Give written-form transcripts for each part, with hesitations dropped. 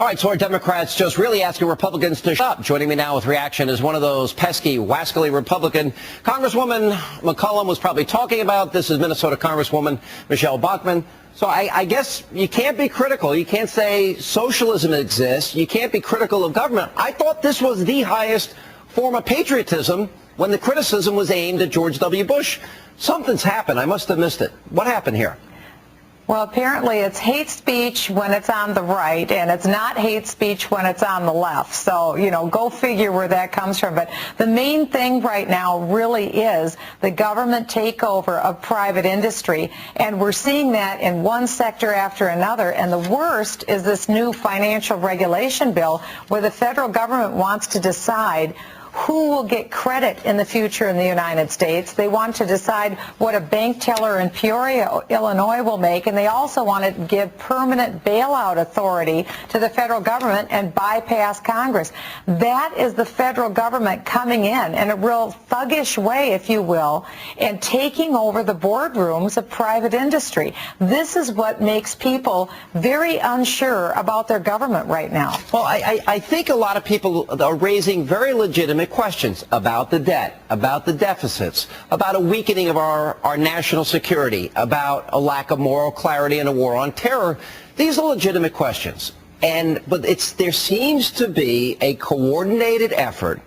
All right, so our Democrats just really asking Republicans to shut up. Joining me now with reaction is one of those pesky, wascally Republican Congresswoman McCollum was probably talking about. This is Minnesota Congresswoman Michelle Bachmann. So I guess you can't be critical. You can't say socialism exists. You can't be critical of government. I thought this was the highest form of patriotism when the criticism was aimed at George W. Bush. Something's happened. I must have missed it. What happened here? Well, apparently it's hate speech when it's on the right, and it's not hate speech when it's on the left. So, go figure where that comes from. But the main thing right now really is the government takeover of private industry, and we're seeing that in one sector after another. And the worst is this new financial regulation bill where the federal government wants to decide who will get credit in the future in the United States. They want to decide what a bank teller in Peoria, Illinois will make, and they also want to give permanent bailout authority to the federal government and bypass Congress. That is the federal government coming in a real thuggish way, if you will, and taking over the boardrooms of private industry. This is what makes people very unsure about their government right now. Well, I think a lot of people are raising very legitimate questions about the debt, about the deficits, about a weakening of our national security, about a lack of moral clarity and a war on terror. These are legitimate questions. But there seems to be a coordinated effort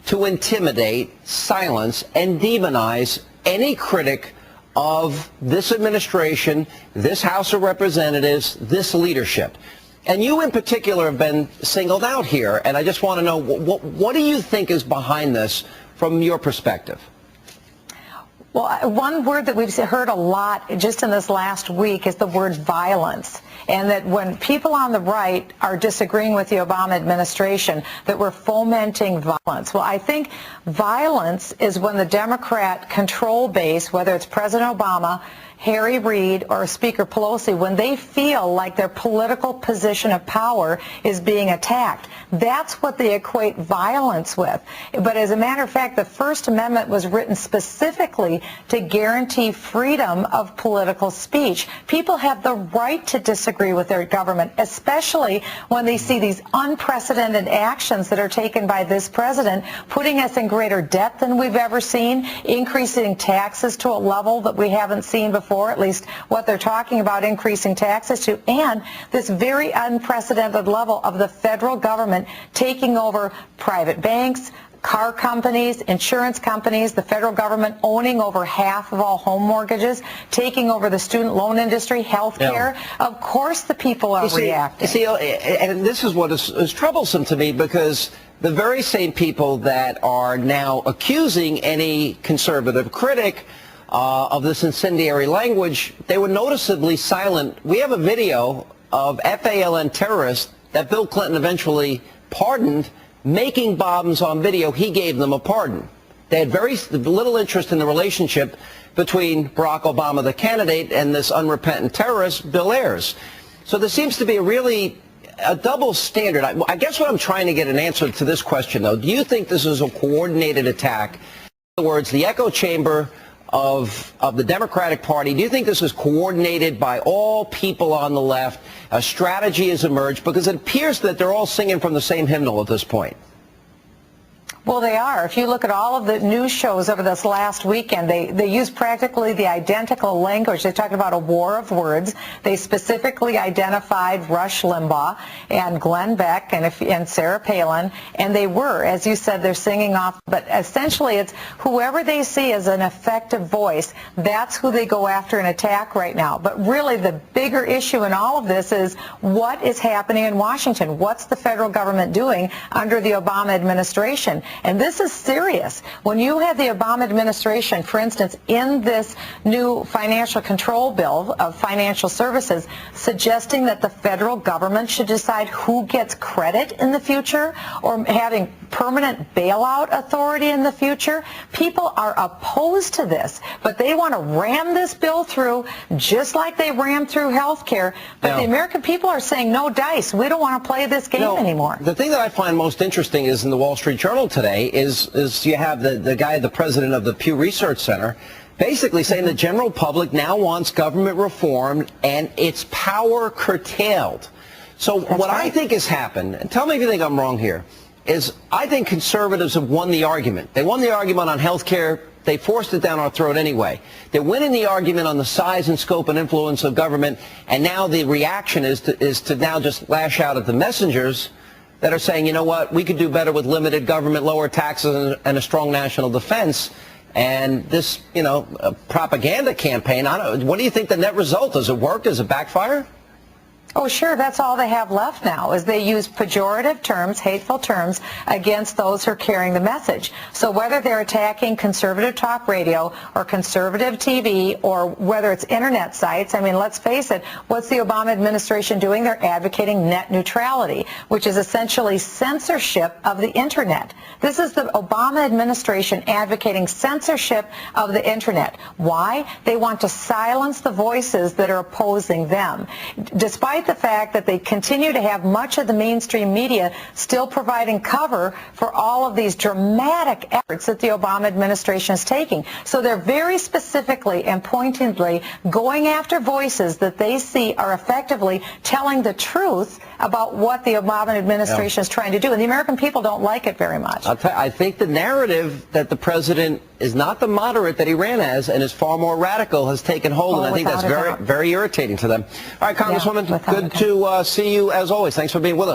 to intimidate, silence, and demonize any critic of this administration, this House of Representatives, this leadership. And you in particular have been singled out here, and I just want to know, what do you think is behind this from your perspective? Well, one word that we've heard a lot just in this last week is the word violence. And that when people on the right are disagreeing with the Obama administration, that we're fomenting violence. Well, I think violence is when the Democrat control base, whether it's President Obama, Harry Reid, or Speaker Pelosi, when they feel like their political position of power is being attacked. That's what they equate violence with. But as a matter of fact, the First Amendment was written specifically to guarantee freedom of political speech. People have the right to disagree with their government, especially when they see these unprecedented actions that are taken by this president, putting us in greater debt than we've ever seen, increasing taxes to a level that we haven't seen before, at least what they're talking about increasing taxes to, and this very unprecedented level of the federal government taking over private banks, car companies, insurance companies, the federal government owning over half of all home mortgages, taking over the student loan industry, health care. Yeah. Of course the people are reacting. You see, and this is what is troublesome to me, because the very same people that are now accusing any conservative critic of this incendiary language, they were noticeably silent. We have a video of FALN terrorists that Bill Clinton eventually pardoned, making bombs on video. He gave them a pardon. They had very little interest in the relationship between Barack Obama, the candidate, and this unrepentant terrorist, Bill Ayers. So there seems to be a double standard. I guess what I'm trying to get an answer to this question, though, do you think this is a coordinated attack? In other words, the echo chamber of the Democratic Party, do you think this is coordinated by all people on the left? A strategy has emerged, because it appears that they're all singing from the same hymnal at this point. Well, they are. If you look at all of the news shows over this last weekend, they use practically the identical language. They talked about a war of words. They specifically identified Rush Limbaugh and Glenn Beck and Sarah Palin, and they were, as you said, they're singing off. But essentially, it's whoever they see as an effective voice, that's who they go after and attack right now. But really, the bigger issue in all of this is what is happening in Washington. What's the federal government doing under the Obama administration? And this is serious. When you have the Obama administration, for instance, in this new financial control bill of financial services, suggesting that the federal government should decide who gets credit in the future, or having permanent bailout authority in the future, people are opposed to this. But they want to ram this bill through just like they rammed through health care. But the American people are saying, no dice. We don't want to play this game anymore. The thing that I find most interesting is in the Wall Street Journal today is you have the guy, the president of the Pew Research Center, basically saying the general public now wants government reform and its power curtailed. So what I think has happened, and tell me if you think I'm wrong here, is I think conservatives have won the argument. They won the argument on health care. They forced it down our throat anyway. They're winning the argument on the size and scope and influence of government, and now the reaction is to now just lash out at the messengers that are saying, you know what, we could do better with limited government, lower taxes, and a strong national defense. And this, propaganda campaign, what do you think the net result? Does it work? Does it backfire? Oh, sure. That's all they have left now is they use pejorative terms, hateful terms, against those who are carrying the message. So whether they're attacking conservative talk radio or conservative TV or whether it's internet sites, I mean, let's face it, what's the Obama administration doing? They're advocating net neutrality, which is essentially censorship of the internet. This is the Obama administration advocating censorship of the internet. Why? They want to silence the voices that are opposing them. Despite the fact that they continue to have much of the mainstream media still providing cover for all of these dramatic efforts that the Obama administration is taking. So they're very specifically and pointedly going after voices that they see are effectively telling the truth about what the Obama administration is trying to do. And the American people don't like it very much. I think the narrative that the president is not the moderate that he ran as and is far more radical has taken hold, and I think that's very, very irritating to them. All right, Congresswoman, good to see you as always. Thanks for being with us.